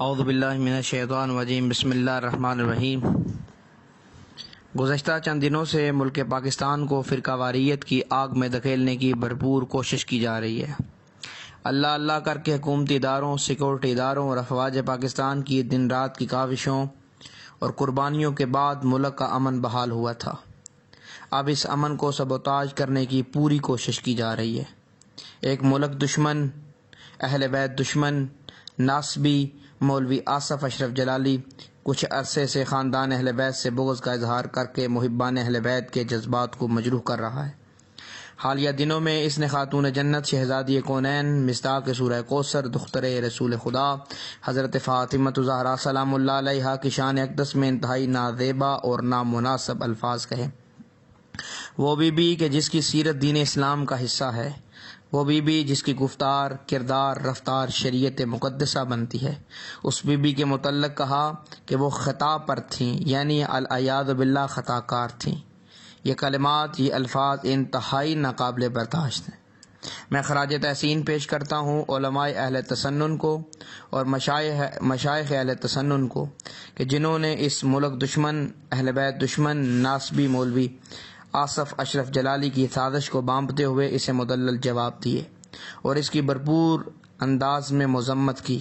اعوذ باللہ من الشیطان الرجیم، بسم اللہ الرحمن الرحیم۔ گزشتہ چند دنوں سے ملک پاکستان کو فرقہ واریت کی آگ میں دھکیلنے کی بھرپور کوشش کی جا رہی ہے۔ اللہ اللہ کر کے حکومتی اداروں، سیکورٹی اداروں اور افواج پاکستان کی دن رات کی کاوشوں اور قربانیوں کے بعد ملک کا امن بحال ہوا تھا۔ اب اس امن کو سبوتاژ کرنے کی پوری کوشش کی جا رہی ہے۔ ایک ملک دشمن، اہل بیت دشمن، ناسبی مولوی آصف اشرف جلالی کچھ عرصے سے خاندان اہل بیت سے بغض کا اظہار کر کے محبان اہل بیت کے جذبات کو مجروح کر رہا ہے۔ حالیہ دنوں میں اس نے خاتون جنت شہزادی کونین، مصداق سورہ کوثر، دختر رسول خدا حضرت فاطمہ الزہرا سلام اللہ علیہا کی شان اقدس میں انتہائی نازیبا اور نامناسب الفاظ کہے۔ وہ بی بی کہ جس کی سیرت دین اسلام کا حصہ ہے، وہ بی بی جس کی گفتار، کردار، رفتار شریعت مقدسہ بنتی ہے، اس بی بی کے متعلق کہا کہ وہ خطا پر تھیں، یعنی العیاذ باللہ خطا کار تھیں۔ یہ کلمات، یہ الفاظ انتہائی ناقابل برداشت ہیں۔ میں خراج تحسین پیش کرتا ہوں علماء اہل تسنن کو اور مشائخ اہل تسنن کو کہ جنہوں نے اس ملک دشمن، اہل بیت دشمن، ناسبی مولوی آصف اشرف جلالی کی سازش کو بانپتے ہوئے اسے مدلل جواب دیے اور اس کی بھرپور انداز میں مذمت کی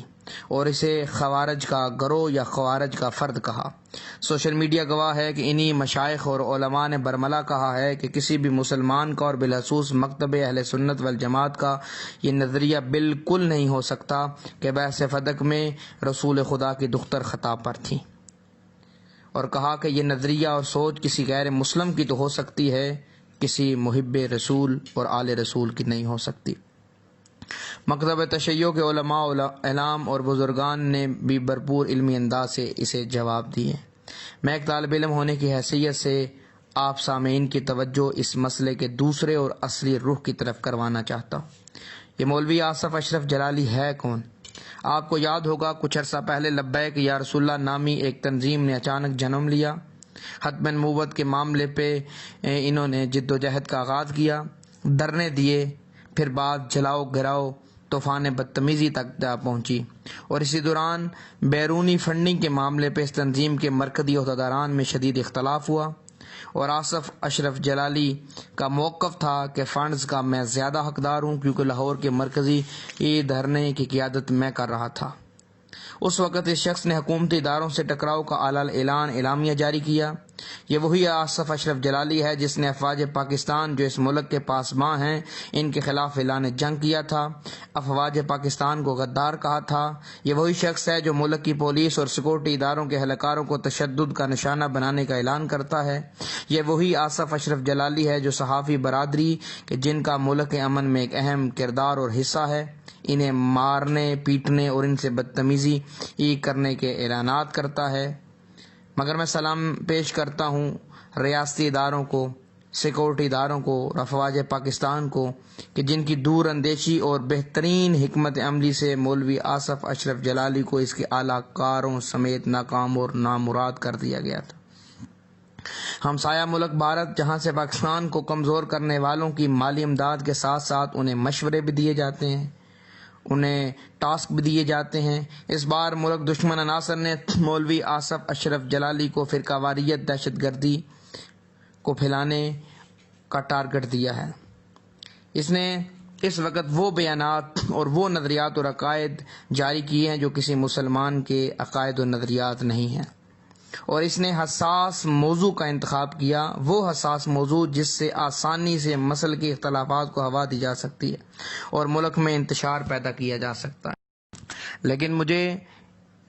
اور اسے خوارج کا گروہ یا خوارج کا فرد کہا۔ سوشل میڈیا گواہ ہے کہ انہی مشائخ اور علماء نے برملا کہا ہے کہ کسی بھی مسلمان کا اور بالخصوص مکتب اہل سنت والجماعت کا یہ نظریہ بالکل نہیں ہو سکتا کہ بحث فدق میں رسول خدا کی دختر خطا پر تھیں، اور کہا کہ یہ نظریہ اور سوچ کسی غیر مسلم کی تو ہو سکتی ہے، کسی محب رسول اور آل رسول کی نہیں ہو سکتی۔ مکتب تشیع کے علماء، اعلام اور بزرگان نے بھی بھرپور علمی انداز سے اسے جواب دیے۔ میں ایک طالب علم ہونے کی حیثیت سے آپ سامعین کی توجہ اس مسئلے کے دوسرے اور اصلی رخ کی طرف کروانا چاہتا ہوں۔ یہ مولوی آصف اشرف جلالی ہے کون؟ آپ کو یاد ہوگا کچھ عرصہ پہلے لبیک یا رسول اللہ نامی ایک تنظیم نے اچانک جنم لیا۔ ختم نبوت کے معاملے پہ انہوں نے جد و جہد کا آغاز کیا، دھرنے دیے، پھر بعد جلاؤ گراؤ، طوفان بدتمیزی تک جا پہنچی، اور اسی دوران بیرونی فنڈنگ کے معاملے پہ اس تنظیم کے مرکزی عہدیداران میں شدید اختلاف ہوا اور آصف اشرف جلالی کا موقف تھا کہ فنڈز کا میں زیادہ حقدار ہوں کیونکہ لاہور کے مرکزی دھرنے کی قیادت میں کر رہا تھا۔ اس وقت اس شخص نے حکومتی اداروں سے ٹکراؤ کا اعلامیہ جاری کیا۔ یہ وہی آصف اشرف جلالی ہے جس نے افواج پاکستان جو اس ملک کے پاسباں ہیں ان کے خلاف اعلان جنگ کیا تھا، افواج پاکستان کو غدار کہا تھا۔ یہ وہی شخص ہے جو ملک کی پولیس اور سیکورٹی اداروں کے اہلکاروں کو تشدد کا نشانہ بنانے کا اعلان کرتا ہے۔ یہ وہی آصف اشرف جلالی ہے جو صحافی برادری کہ جن کا ملک کے امن میں ایک اہم کردار اور حصہ ہے، انہیں مارنے، پیٹنے اور ان سے بدتمیزی کرنے کے اعلانات کرتا ہے۔ مگر میں سلام پیش کرتا ہوں ریاستی اداروں کو، سیکورٹی اداروں کو، افواج پاکستان کو کہ جن کی دور اندیشی اور بہترین حکمت عملی سے مولوی آصف اشرف جلالی کو اس کے اعلیٰ کاروں سمیت ناکام اور نامراد کر دیا گیا تھا۔ ہمسایہ ملک بھارت جہاں سے پاکستان کو کمزور کرنے والوں کی مالی امداد کے ساتھ ساتھ انہیں مشورے بھی دیے جاتے ہیں، انہیں ٹاسک بھی دیے جاتے ہیں، اس بار ملک دشمن عناصر نے مولوی آصف اشرف جلالی کو فرقہ واریت، دہشت گردی کو پھیلانے کا ٹارگٹ دیا ہے۔ اس نے اس وقت وہ بیانات اور وہ نظریات اور عقائد جاری کیے ہیں جو کسی مسلمان کے عقائد و نظریات نہیں ہیں، اور اس نے حساس موضوع کا انتخاب کیا، وہ حساس موضوع جس سے آسانی سے مسل کے اختلافات کو ہوا دی جا سکتی ہے اور ملک میں انتشار پیدا کیا جا سکتا ہے۔ لیکن مجھے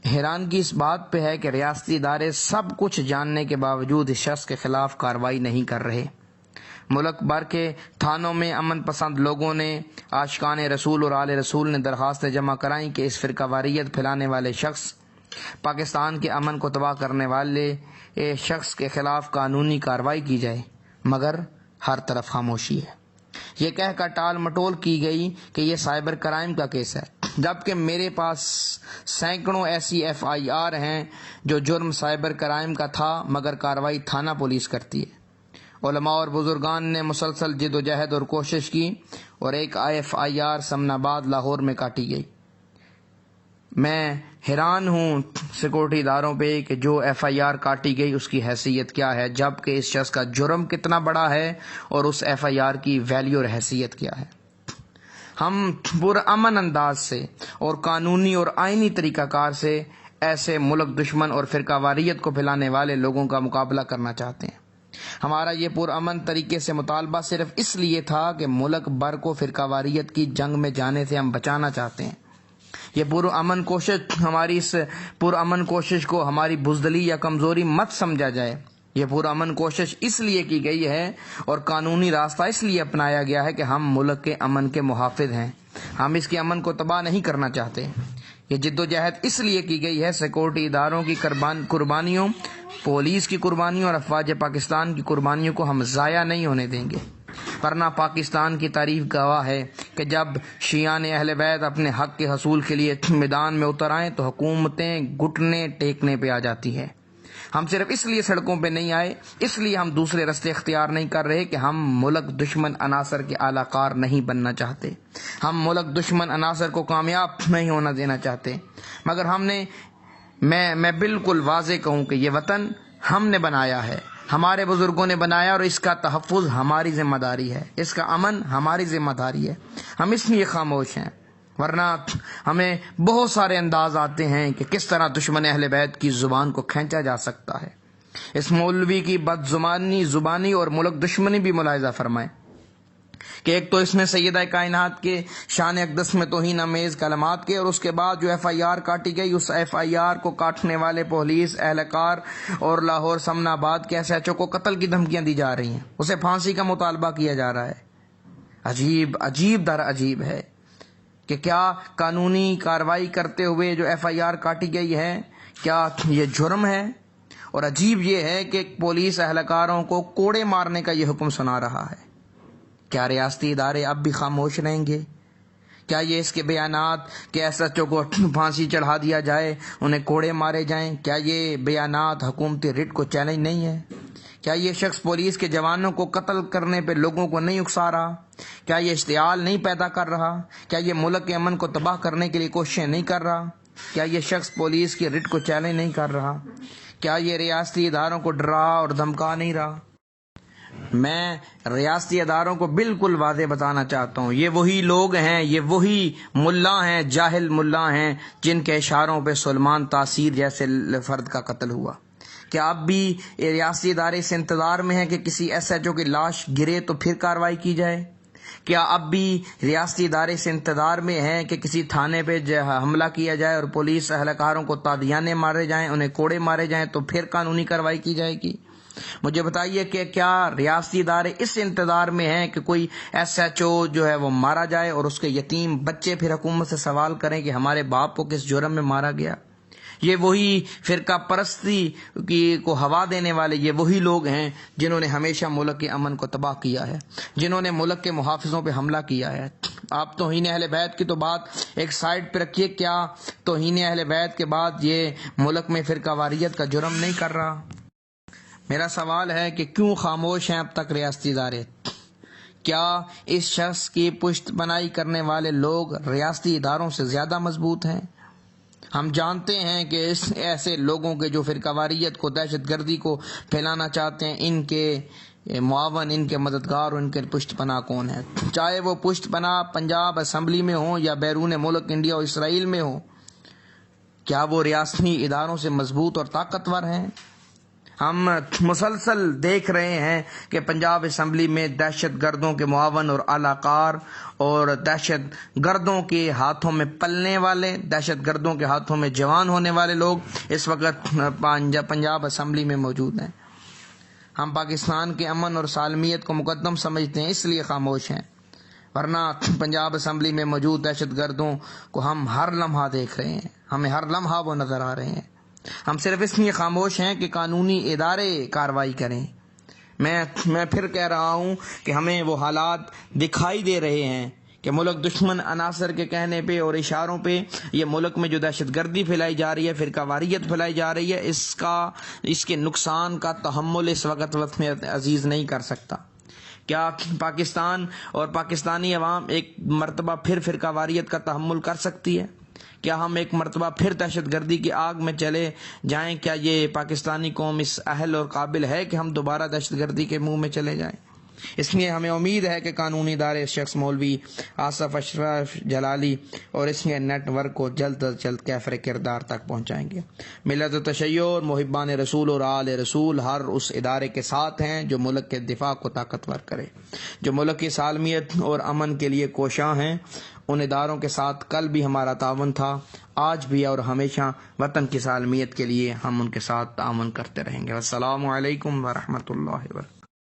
حیرانگی اس بات پہ ہے کہ ریاستی ادارے سب کچھ جاننے کے باوجود اس شخص کے خلاف کارروائی نہیں کر رہے۔ ملک بھر کے تھانوں میں امن پسند لوگوں نے، عاشقان رسول اور آل رسول نے درخواستیں جمع کرائیں کہ اس فرقہ واریت پھیلانے والے شخص، پاکستان کے امن کو تباہ کرنے والے شخص کے خلاف قانونی کارروائی کی جائے، مگر ہر طرف خاموشی ہے۔ یہ کہہ کر ٹال مٹول کی گئی کہ یہ سائبر کرائم کا کیس ہے، جبکہ میرے پاس سینکڑوں ایسی FIR ہیں جو جرم سائبر کرائم کا تھا مگر کارروائی تھانہ پولیس کرتی ہے۔ علماء اور بزرگان نے مسلسل جد و جہد اور کوشش کی اور ایک FIR سمن آباد لاہور میں کاٹی گئی۔ میں حیران ہوں سیکورٹی اداروں پہ کہ جو ایف آئی آر کاٹی گئی اس کی حیثیت کیا ہے، جبکہ اس شخص کا جرم کتنا بڑا ہے اور اس ایف آئی آر کی ویلیو اور حیثیت کیا ہے۔ ہم پرامن انداز سے اور قانونی اور آئینی طریقہ کار سے ایسے ملک دشمن اور فرقہ واریت کو پھیلانے والے لوگوں کا مقابلہ کرنا چاہتے ہیں۔ ہمارا یہ پرامن طریقے سے مطالبہ صرف اس لیے تھا کہ ملک بھر کو فرقہ واریت کی جنگ میں جانے سے ہم بچانا چاہتے ہیں۔ یہ پرامن کوشش، ہماری اس پرامن کوشش کو ہماری بزدلی یا کمزوری مت سمجھا جائے۔ یہ پرامن کوشش اس لیے کی گئی ہے اور قانونی راستہ اس لیے اپنایا گیا ہے کہ ہم ملک کے امن کے محافظ ہیں، ہم اس کے امن کو تباہ نہیں کرنا چاہتے۔ یہ جد و جہد اس لیے کی گئی ہے سیکورٹی اداروں کی قربانیوں، پولیس کی قربانیوں اور افواج پاکستان کی قربانیوں کو ہم ضائع نہیں ہونے دیں گے، ورنہ پاکستان کی تاریخ گواہ ہے کہ جب شیعان اہل بیت اپنے حق کے حصول کے لیے میدان میں اتر آئیں تو حکومتیں گھٹنے ٹیکنے پہ آ جاتی ہیں۔ ہم صرف اس لیے سڑکوں پہ نہیں آئے، اس لیے ہم دوسرے راستے اختیار نہیں کر رہے کہ ہم ملک دشمن عناصر کے اعلی کار نہیں بننا چاہتے، ہم ملک دشمن عناصر کو کامیاب نہیں ہونا دینا چاہتے، مگر میں بالکل واضح کہوں کہ یہ وطن ہم نے بنایا ہے، ہمارے بزرگوں نے بنایا اور اس کا تحفظ ہماری ذمہ داری ہے، اس کا امن ہماری ذمہ داری ہے۔ ہم اس لیے خاموش ہیں، ورنہ ہمیں بہت سارے انداز آتے ہیں کہ کس طرح دشمن اہل بیت کی زبان کو کھینچا جا سکتا ہے۔ اس مولوی کی بد زبانی اور ملک دشمنی بھی ملاحظہ فرمائیں کہ ایک تو اس نے سیدہ کائنات کے شان اقدس میں توہین آمیز کلمات کے، اور اس کے بعد جو ایف آئی آر کاٹی گئی، اس ایف آئی آر کو کاٹنے والے پولیس اہلکار اور لاہور سمن آباد کے ایس ایچ او کو قتل کی دھمکیاں دی جا رہی ہیں، اسے پھانسی کا مطالبہ کیا جا رہا ہے۔ عجیب در عجیب ہے کہ کیا قانونی کارروائی کرتے ہوئے جو ایف آئی آر کاٹی گئی ہے کیا یہ جرم ہے؟ اور عجیب یہ ہے کہ پولیس اہلکاروں کو کوڑے مارنے کا یہ حکم سنا رہا ہے۔ کیا ریاستی ادارے اب بھی خاموش رہیں گے؟ کیا یہ اس کے بیانات کہ ایس ایچ او کو پھانسی چڑھا دیا جائے، انہیں کوڑے مارے جائیں، کیا یہ بیانات حکومتی رٹ کو چیلنج نہیں ہے؟ کیا یہ شخص پولیس کے جوانوں کو قتل کرنے پہ لوگوں کو نہیں اکسا رہا؟ کیا یہ اشتعال نہیں پیدا کر رہا؟ کیا یہ ملک کے امن کو تباہ کرنے کے لیے کوششیں نہیں کر رہا؟ کیا یہ شخص پولیس کی رٹ کو چیلنج نہیں کر رہا؟ کیا یہ ریاستی اداروں کو ڈرا اور دھمکا نہیں رہا؟ میں ریاستی اداروں کو بالکل واضح بتانا چاہتا ہوں، یہ وہی لوگ ہیں، یہ وہی ملا ہیں، جاہل ملا ہیں جن کے اشاروں پہ سلمان تاثیر جیسے فرد کا قتل ہوا۔ کیا اب بھی ریاستی ادارے اس انتظار میں ہیں کہ کسی ایس ایچ او کی لاش گرے تو پھر کارروائی کی جائے؟ کیا اب بھی ریاستی ادارے اس انتظار میں ہیں کہ کسی تھانے پہ حملہ کیا جائے اور پولیس اہلکاروں کو تادیانے مارے جائیں، انہیں کوڑے مارے جائیں تو پھر قانونی کارروائی کی جائے گی؟ مجھے بتائیے کہ کیا ریاستی ادارے اس انتظار میں ہیں کہ کوئی ایس ایچ او جو ہے وہ مارا جائے اور اس کے یتیم بچے پھر حکومت سے سوال کریں کہ ہمارے باپ کو کس جرم میں مارا گیا؟ یہ وہی فرقہ پرستی کو ہوا دینے والے یہ وہی لوگ ہیں جنہوں نے ہمیشہ ملک کے امن کو تباہ کیا ہے، جنہوں نے ملک کے محافظوں پہ حملہ کیا ہے۔ آپ توہین اہل بیت کی تو بات ایک سائڈ پہ رکھیے، کیا توہین اہل بیت کے بعد یہ ملک میں فرقہ واریت کا جرم نہیں کر رہا؟ میرا سوال ہے کہ کیوں خاموش ہیں اب تک ریاستی ادارے؟ کیا اس شخص کی پشت پناہی کرنے والے لوگ ریاستی اداروں سے زیادہ مضبوط ہیں؟ ہم جانتے ہیں کہ ایسے لوگوں کے جو فرقہ واریت کو، دہشت گردی کو پھیلانا چاہتے ہیں، ان کے معاون، ان کے مددگار، ان کے پشت پناہ کون ہے، چاہے وہ پشت پناہ پنجاب اسمبلی میں ہوں یا بیرون ملک انڈیا اور اسرائیل میں ہوں۔ کیا وہ ریاستی اداروں سے مضبوط اور طاقتور ہیں؟ ہم مسلسل دیکھ رہے ہیں کہ پنجاب اسمبلی میں دہشت گردوں کے معاون اور اعلی کار اور دہشت گردوں کے ہاتھوں میں پلنے والے، دہشت گردوں کے ہاتھوں میں جوان ہونے والے لوگ اس وقت پنجاب اسمبلی میں موجود ہیں۔ ہم پاکستان کے امن اور سالمیت کو مقدم سمجھتے ہیں، اس لیے خاموش ہیں، ورنہ پنجاب اسمبلی میں موجود دہشت گردوں کو ہم ہر لمحہ دیکھ رہے ہیں، ہمیں ہر لمحہ وہ نظر آ رہے ہیں۔ ہم صرف اس لیے خاموش ہیں کہ قانونی ادارے کارروائی کریں۔ میں پھر کہہ رہا ہوں کہ ہمیں وہ حالات دکھائی دے رہے ہیں کہ ملک دشمن عناصر کے کہنے پہ اور اشاروں پہ یہ ملک میں جو دہشت گردی پھیلائی جا رہی ہے، فرقہ واریت پھیلائی جا رہی ہے، اس کے نقصان کا تحمل اس وقت میں عزیز نہیں کر سکتا۔ کیا پاکستان اور پاکستانی عوام ایک مرتبہ پھر فرقہ واریت کا تحمل کر سکتی ہے؟ کیا ہم ایک مرتبہ پھر دہشت گردی کی آگ میں چلے جائیں؟ کیا یہ پاکستانی قوم اس اہل اور قابل ہے کہ ہم دوبارہ دہشت گردی کے منہ میں چلے جائیں؟ اس لیے ہمیں امید ہے کہ قانونی ادارے اس شخص مولوی آصف اشرف جلالی اور اس کے نیٹ ورک کو جلد از جلد کیفر کردار تک پہنچائیں گے۔ ملت تشیع اور محبان رسول اور آل رسول ہر اس ادارے کے ساتھ ہیں جو ملک کے دفاع کو طاقتور کرے، جو ملک کی سالمیت اور امن کے لیے کوشاں ہیں۔ ان اداروں کے ساتھ کل بھی ہمارا تعاون تھا، آج بھی اور ہمیشہ وطن کی سالمیت کے لیے ہم ان کے ساتھ تعاون کرتے رہیں گے۔ السلام علیکم ورحمۃ اللہ وبرکاتہ۔